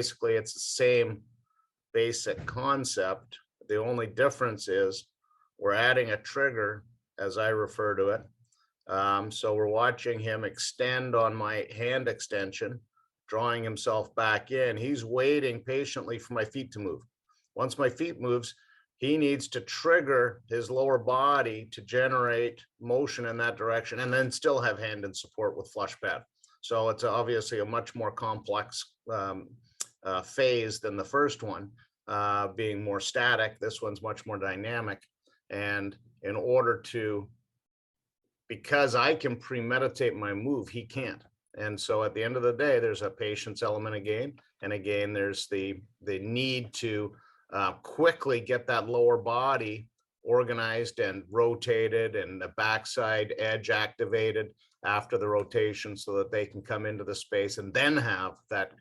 basically it's the same basic concept. The only difference is we're adding a trigger, as I refer to it. So we're watching him extend on my hand extension, drawing himself back in. He's waiting patiently for my feet to move. Once my feet moves, he needs to trigger his lower body to generate motion in that direction and then still have hand and support with flush pad. So it's obviously a much more complex phase than the first one, being more static. This one's much more dynamic. And in order to, because I can premeditate my move, he can't. And so at the end of the day, there's a patience element again. And again, there's the need to quickly get that lower body organized and rotated and the backside edge activated after the rotation so that they can come into the space and then have that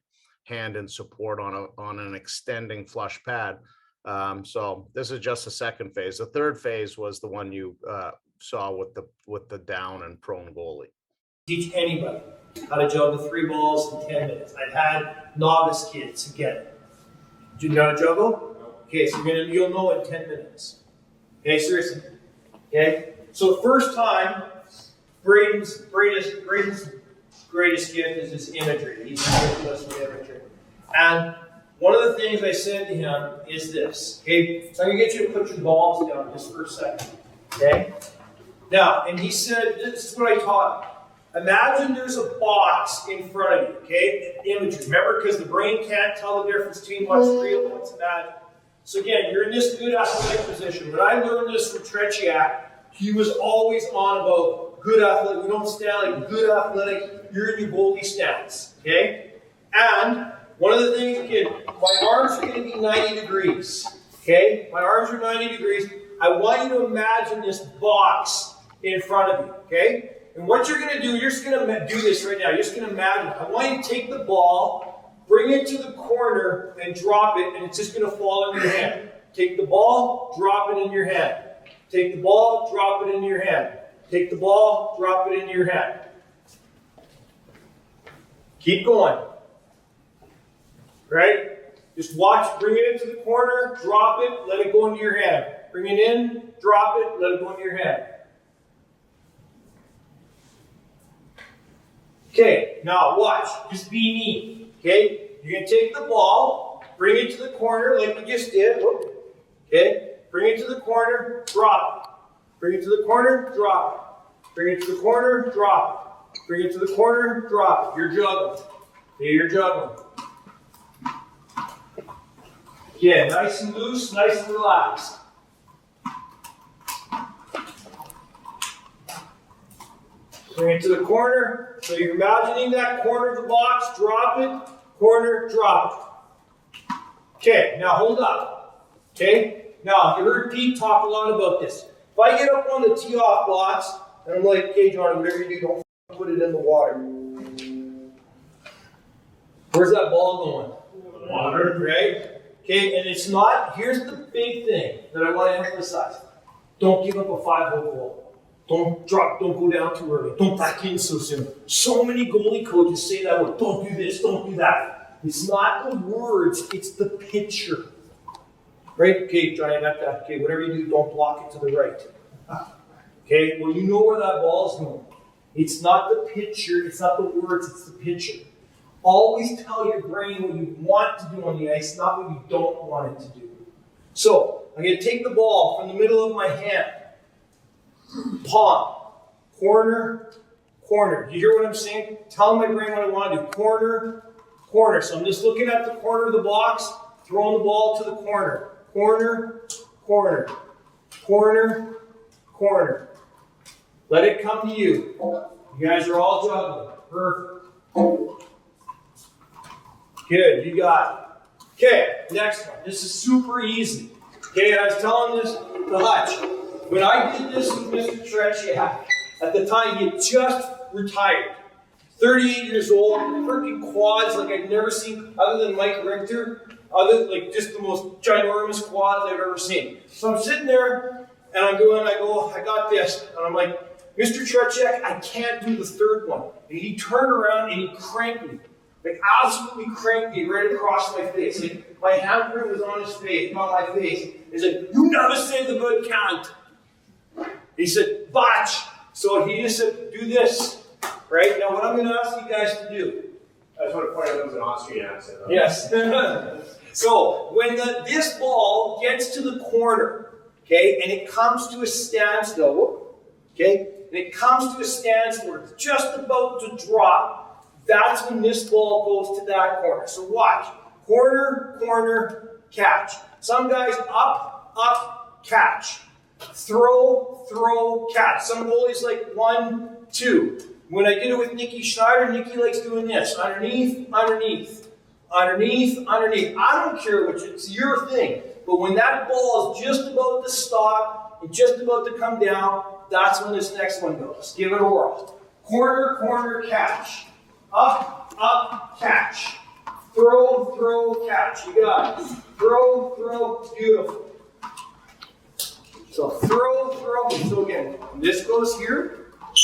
hand and support on an extending flush pad. So this is just the second phase. The third phase was the one you saw with the down and prone goalie. Teach anybody how to juggle 3 balls in 10 minutes. I've had novice kids get it. Do you know how to juggle? Okay, so you'll know in 10 minutes. Okay, seriously. Okay? So the first time, Braden's greatest gift is his imagery. He's gifted us with imagery. And one of the things I said to him is this. Okay, so I'm going to get you to put your balls down just for a second. Okay? Now, and he said, this is what I taught him. Imagine there's a box in front of you, okay? Imagery. Remember, because the brain can't tell the difference between what's real and what's imagined. So again, you're in this good athletic position. When I learned this from Tretiak, he was always on about good athletic. We don't stand like good athletic. You're in your goalie stance, okay? And one of the things, again, my arms are going to be 90 degrees, okay? My arms are 90 degrees. I want you to imagine this box in front of you, okay? And what you're going to do, you're just going to do this right now. You're just going to imagine. I want you to take the ball, bring it to the corner, and drop it, and it's just going to fall in your hand. Take the ball, drop it in your hand. Take the ball, drop it in your hand. Take the ball, drop it in your hand. Keep going. Right? Just watch, bring it into the corner, drop it, let it go into your hand. Bring it in, drop it, let it go into your hand. Okay, now watch. Just be me. Okay? You're going to take the ball, bring it to the corner like we just did. Okay? Bring it to the corner, drop it. Bring it to the corner, drop it. Bring it to the corner, drop it. Bring it to the corner, drop it. You're juggling. Okay, you're juggling. Yeah, nice and loose, nice and relaxed. Bring it to the corner. So you're imagining that corner of the box, drop it, corner, drop it. Okay, now hold up. Okay? Now, you heard Pete talk a lot about this. If I get up on the tee-off box, and I'm like, okay, John, whatever you do, don't put it in the water. Where's that ball going? Water. Right? Okay, and it's not, here's the big thing that I want to emphasize. Don't give up a 5-hole goal. Don't go down too early. Don't back in so soon. So many goalie coaches say that word, don't do this, don't do that. It's not the words, it's the picture. Right? Okay, Johnny, I got that. Okay, whatever you do, don't block it to the right. Okay, well, you know where that ball is going. It's not the picture, it's not the words, it's the picture. Always tell your brain what you want to do on the ice, not what you don't want it to do. So, I'm going to take the ball from the middle of my hand. Palm, corner, corner. You hear what I'm saying? Tell my brain what I want to do. Corner, corner. So I'm just looking at the corner of the box, throwing the ball to the corner. Corner, corner, corner, corner. Let it come to you. You guys are all juggling. Perfect. Good, you got it. Okay, next one. This is super easy. Okay, I was telling this to Hutch. When I did this with Mr. Tretiak, at the time he had just retired. 38 years old, freaking quads like I'd never seen, other than Mike Richter, like just the most ginormous quads I've ever seen. So I'm sitting there, and I got this, and I'm like, Mr. Tretiak, I can't do the third one. And he turned around and he cranked me. Like absolutely cranky right across my face. Like my handprint was on his face, on my face. He's like, you never say the word can't. He said, batch. So he just said, do this. Right? Now what I'm going to ask you guys to do. I just want to point out that was an Austrian accent. Huh? Yes. So when this ball gets to the corner, okay, and it comes to a standstill, okay, and it comes to a standstill, it's just about to drop, that's when this ball goes to that corner. So watch. Corner, corner, catch. Some guys up, up, catch. Throw, throw, catch. Some goalies like 1, 2. When I did it with Nikki Schneider, Nikki likes doing this. Underneath, underneath, underneath, underneath. I don't care which, it's your thing. But when that ball is just about to stop and just about to come down, that's when this next one goes. Give it a whirl. Corner, corner, catch. Up, up, catch. Throw, throw, catch. You got it. Throw, throw, beautiful. So throw, throw. So again, when this goes here,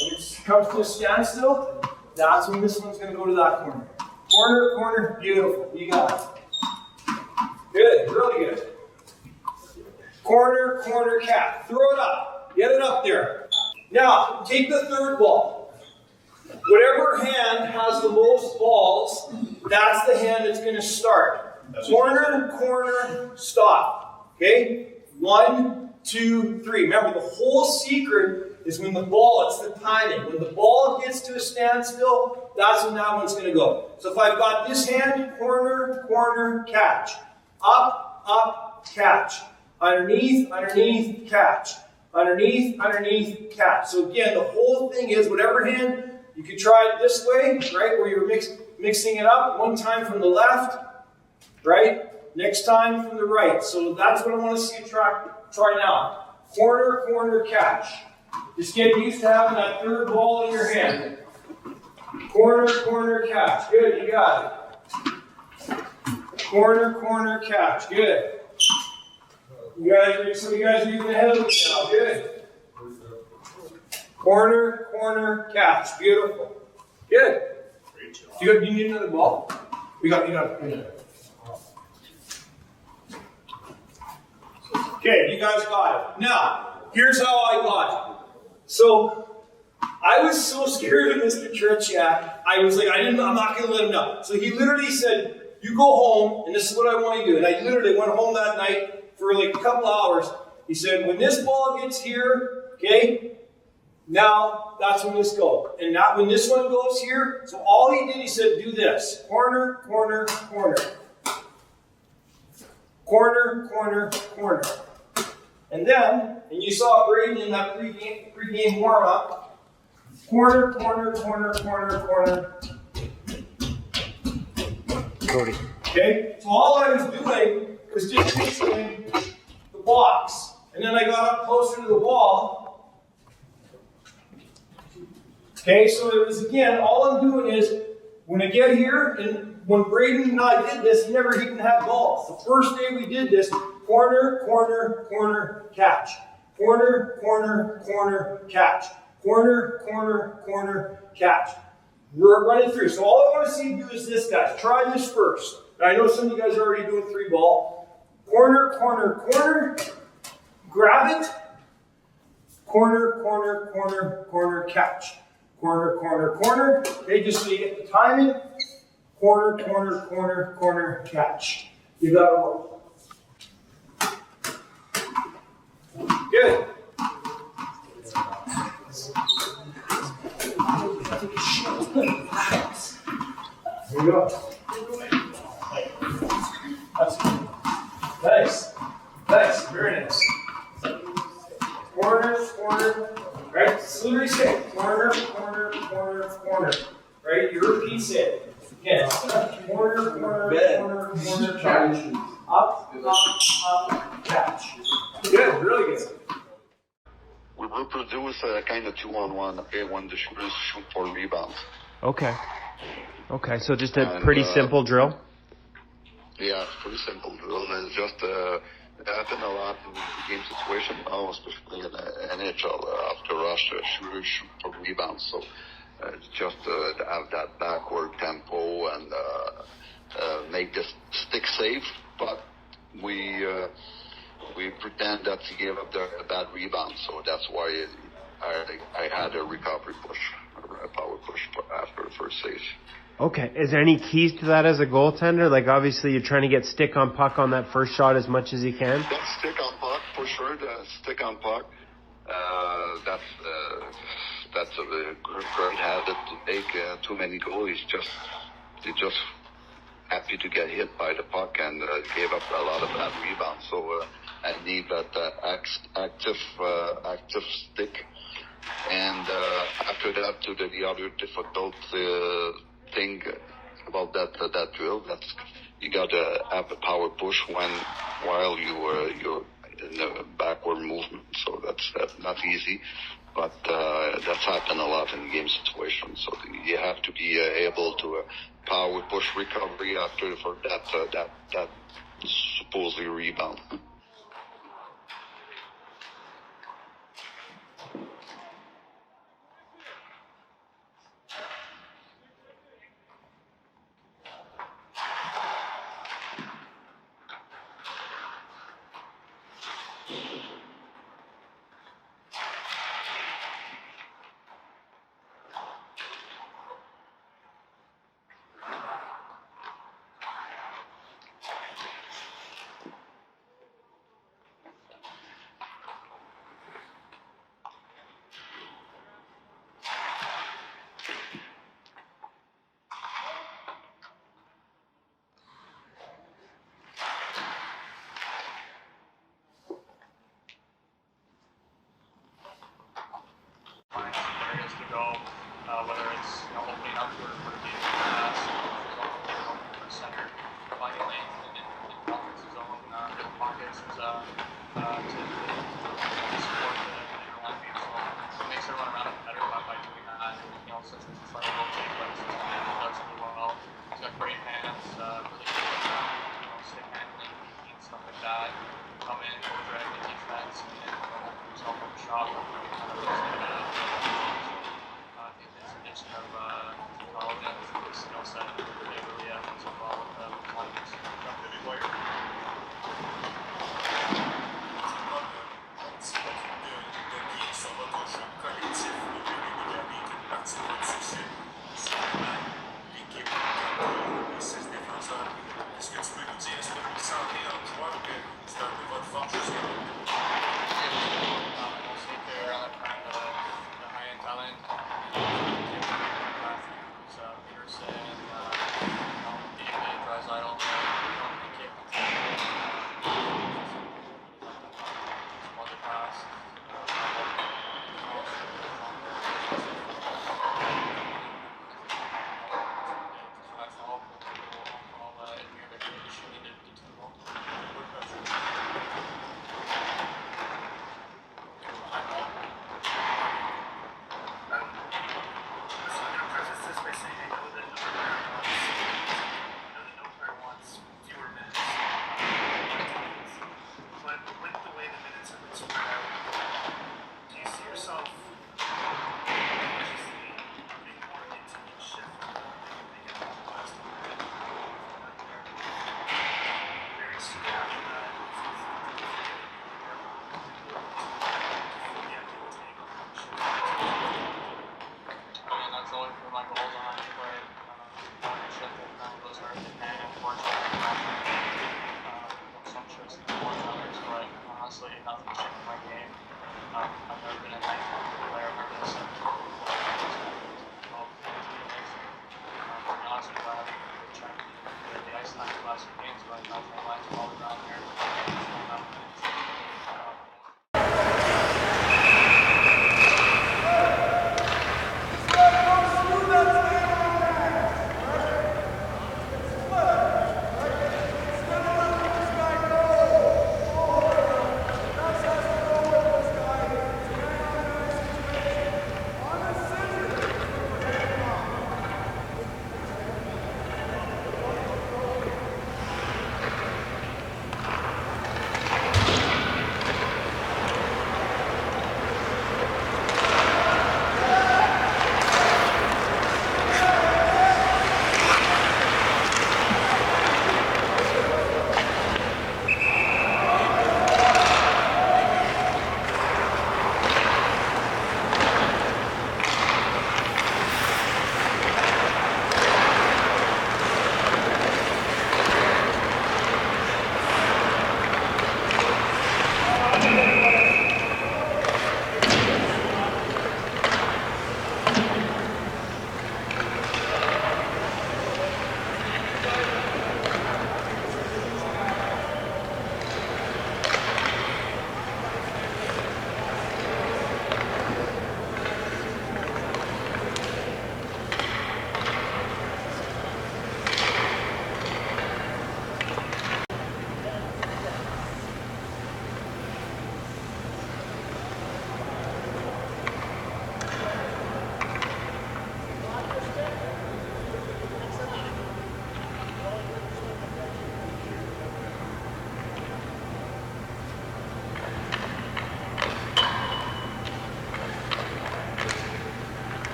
when it comes to a standstill, that's when this one's going to go to that corner. Corner, corner, beautiful. You got it. Good, really good. Corner, corner, cat. Throw it up. Get it up there. Now, take the third ball. Whatever hand has the most balls, that's the hand that's going to start. Corner, corner, stop. Okay? 1, 2, 3. Remember, the whole secret is when the ball, it's the timing. When the ball gets to a standstill, that's when that one's going to go. So if I've got this hand, corner, corner, catch. Up, up, catch. Underneath, underneath, catch. Underneath, underneath, catch. So again, the whole thing is whatever hand, you could try it this way, right, where you're mixing it up. One time from the left, right? Next time from the right. So that's what I want to see you try now. Corner, corner, catch. Just get used to having that third ball in your hand. Corner, corner, catch. Good, you got it. Corner, corner, catch. Good. Some of you guys are even ahead of me now. Good. Corner, corner, catch. Beautiful. Good. You need another ball? You got it. Okay, you guys got it. Now, here's how I got it. So, I was so scared of Mr. Tretiak, I was like, I'm not going to let him know. So he literally said, you go home, and this is what I want you to do. And I literally went home that night for like a couple hours. He said, when this ball gets here, okay, now that's when this goes. And not when this one goes here. So all he did, he said, do this. Corner, corner, corner. Corner, corner, corner. And then, and you saw Braden in that pre-game warm-up, corner, corner, corner, corner, corner. Cody. Okay? So all I was doing was just fixing the box. And then I got up closer to the wall. Okay, so it was, again, all I'm doing is, when I get here, and when Braden and I did this, he never even had balls. The first day we did this, corner, corner, corner, catch. Corner, corner, corner, catch. Corner, corner, corner, catch. We're running through. So all I want to see you do is this, guys. Try this first. And I know some of you guys are already doing 3-ball. Corner, corner, corner. Grab it. Corner, corner, corner, corner, catch. Corner, corner, corner. Okay, just so you get the timing. Corner, corner, corner, corner, catch. You got it all. Good. There you go. That's good. Nice. Nice. Very nice. Corner, corner. Right? It's literally say corner, corner, corner, corner. Right? You repeat it. Again. Corner, corner, corner, corner, catch. Up, up, up, catch. Good. Really good. We reproduce a kind of 2-on-1, okay, when the shooters shoot for rebounds. Okay. Okay, so just a pretty simple drill? Yeah, it's pretty simple drill. It's just it happened a lot in the game situation now, especially in the NHL after rush shooters shoot for rebounds. So just have that backward tempo and make the stick safe. But we pretend that he gave up the bad rebound, so that's why I had a recovery push, a power push after the first save. Okay. Is there any keys to that as a goaltender? Like, obviously, you're trying to get stick on puck on that first shot as much as you can. That's stick on puck for sure. The stick on puck. That's a great habit to make. Too many goals. They just happy to get hit by the puck and gave up a lot of bad rebounds. So I need that active stick. And after that, to the other difficult thing about that drill, that's you got to have a power push while you're in a backward movement. So that's not easy, but that's happened a lot in game situations. So you have to be able to power push recovery after for that supposedly rebound. Areas to go, whether it's opening up for the game pass, for center, finding lanes in offensive zone, different pockets to support the line beat. So it makes everyone around it better by doing that. Since it's just like a little take, but does really well. He's got great hands, really good stick handling, stuff like that. Come in, go drag the defense, and have himself on the shot. It's kind of all of that skill set. They really have so well with the clients.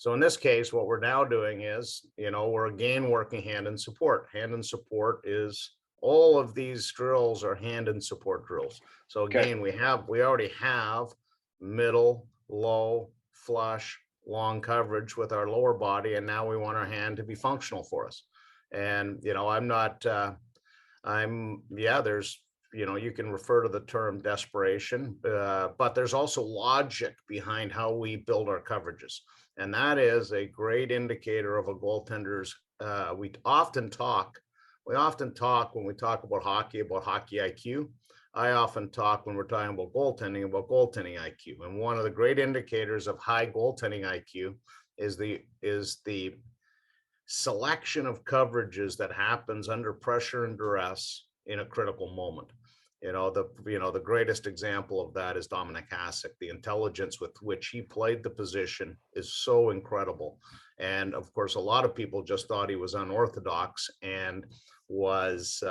So in this case, what we're now doing is, we're again working hand in support. Hand in support is all of these drills are hand in support drills. So again, we already have middle, low, flush, long coverage with our lower body, and now we want our hand to be functional for us. And there's, you can refer to the term desperation, but there's also logic behind how we build our coverages. And that is a great indicator of a goaltender's, we often talk when we talk about hockey IQ. I often talk when we're talking about goaltending IQ. And one of the great indicators of high goaltending IQ is the selection of coverages that happens under pressure and duress in a critical moment. The greatest example of that is Dominik Hasek. The intelligence with which he played the position is so incredible. And of course, a lot of people just thought he was unorthodox and was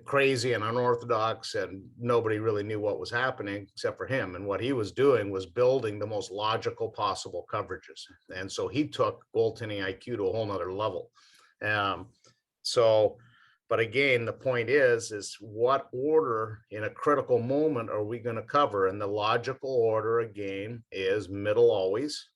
crazy and unorthodox, and nobody really knew what was happening except for him. And what he was doing was building the most logical possible coverages. And so he took goaltending IQ to a whole nother level. But again, the point is what order in a critical moment are we going to cover? And the logical order again is middle always.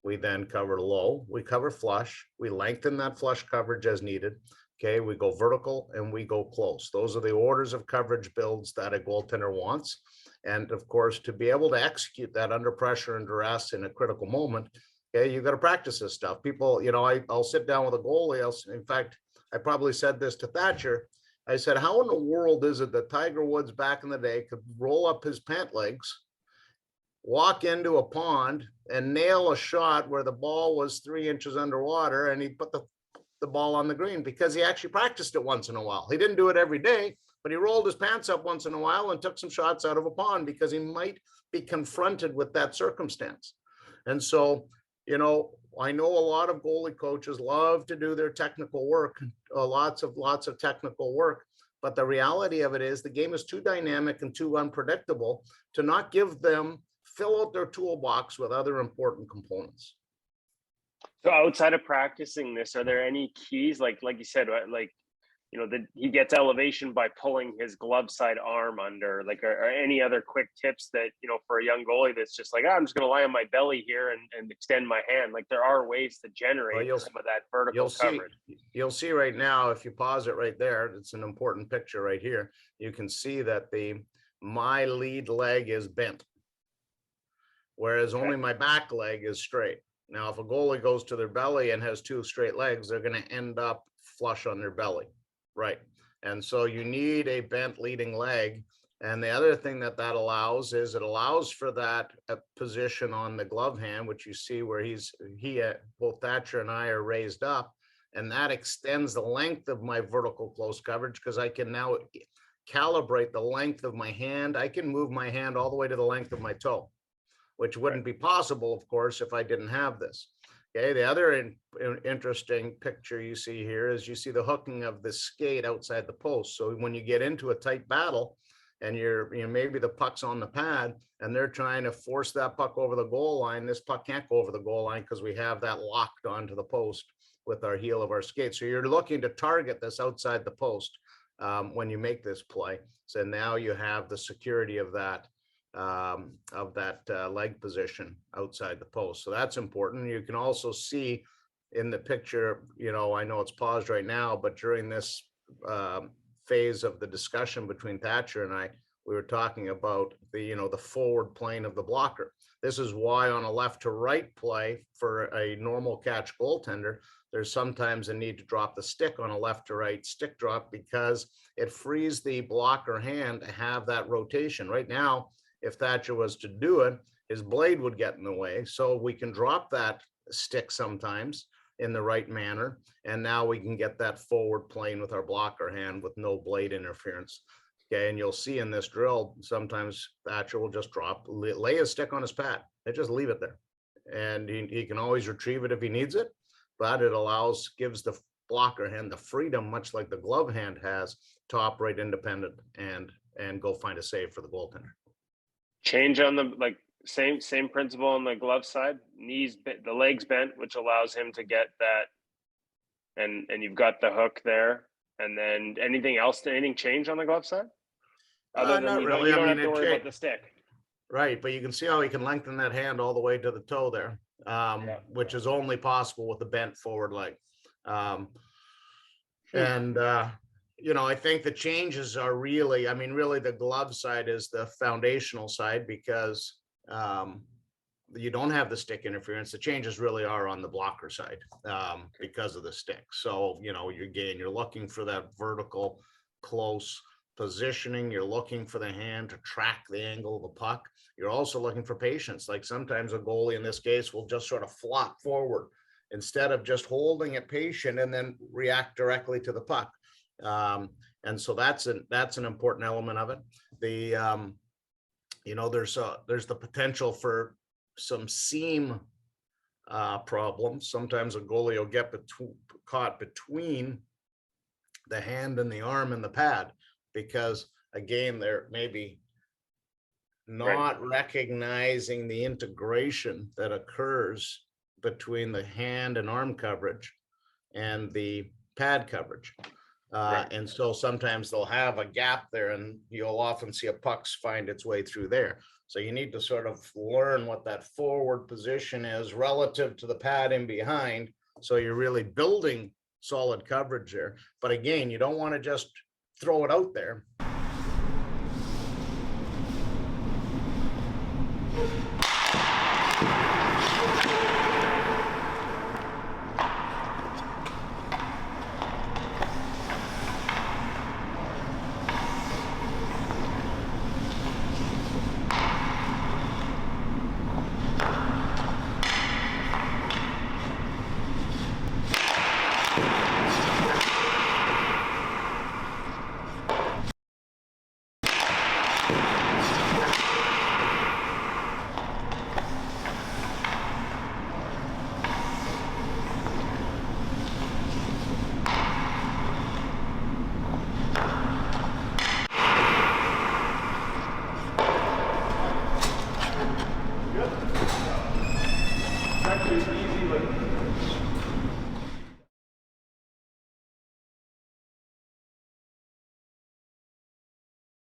We then cover low, we cover flush, we lengthen that flush coverage as needed. Okay, we go vertical and we go close. Those are the orders of coverage builds that a goaltender wants. And of course, to be able to execute that under pressure and duress in a critical moment, okay, you got to practice this stuff. People, I'll sit down with a goalie. In fact, I probably said this to Thatcher. I said, how in the world is it that Tiger Woods back in the day could roll up his pant legs, walk into a pond and nail a shot where the ball was 3 inches underwater, and he put the ball on the green? Because he actually practiced it once in a while. He didn't do it every day, but he rolled his pants up once in a while and took some shots out of a pond because he might be confronted with that circumstance. And so, I know a lot of goalie coaches love to do their technical work, lots of technical work, but the reality of it is the game is too dynamic and too unpredictable to not give them, fill out their toolbox with other important components. So outside of practicing this, are there any keys, like you said, like, that he gets elevation by pulling his glove side arm under, like, or any other quick tips that, for a young goalie that's just like, I'm just going to lie on my belly here and extend my hand. Like, there are ways to generate some of that vertical coverage. You'll see right now, if you pause it right there, it's an important picture right here. You can see that my lead leg is bent, whereas only my back leg is straight. Now, if a goalie goes to their belly and has 2 straight legs, they're going to end up flush on their belly. Right. And so you need a bent leading leg. And the other thing that allows is it allows for that position on the glove hand, which you see where both Thatcher and I are raised up. And that extends the length of my vertical close coverage because I can now calibrate the length of my hand. I can move my hand all the way to the length of my toe, which wouldn't be possible, of course, if I didn't have this. Okay, the other interesting picture you see here is you see the hooking of the skate outside the post. So when you get into a tight battle and maybe the puck's on the pad and they're trying to force that puck over the goal line, this puck can't go over the goal line because we have that locked onto the post with our heel of our skate. So you're looking to target this outside the post when you make this play. So now you have the security of that leg position outside the post. So that's important. You can also see in the picture, I know it's paused right now, but during this phase of the discussion between Thatcher and I, we were talking about the forward plane of the blocker. This is why on a left to right play for a normal catch goaltender, there's sometimes a need to drop the stick on a left to right stick drop because it frees the blocker hand to have that rotation. Right now, if Thatcher was to do it, his blade would get in the way. So we can drop that stick sometimes in the right manner. And now we can get that forward plane with our blocker hand with no blade interference. Okay, and you'll see in this drill, sometimes Thatcher will just lay his stick on his pad and just leave it there. And he can always retrieve it if he needs it, but it gives the blocker hand the freedom, much like the glove hand has, to operate independent and go find a save for the goaltender. Change on the, like, Same principle on the glove side. The legs bent, which allows him to get that, and you've got the hook there. And then anything else? Anything change on the glove side? Other than Not you don't, really. you I don't mean, have to it worry about changed. the stick. Right, but you can see how he can lengthen that hand all the way to the toe there, Yeah. which is only possible with the bent forward leg. Hmm. And I think the changes are really, I mean, really the glove side is the foundational side because you don't have the stick interference. The changes really are on the blocker side because of the stick. So, you're looking for that vertical close positioning. You're looking for the hand to track the angle of the puck. You're also looking for patience. Like sometimes a goalie in this case will just sort of flop forward instead of just holding it patient and then react directly to the puck. And so that's an important element of it. There's the potential for some seam problems. Sometimes a goalie will get caught between the hand and the arm and the pad because again, they're maybe not recognizing the integration that occurs between the hand and arm coverage and the pad coverage. And so sometimes they'll have a gap there and you'll often see a puck find its way through there. So you need to sort of learn what that forward position is relative to the pad in behind. So you're really building solid coverage there. But again, you don't want to just throw it out there. Actually, it's easy, like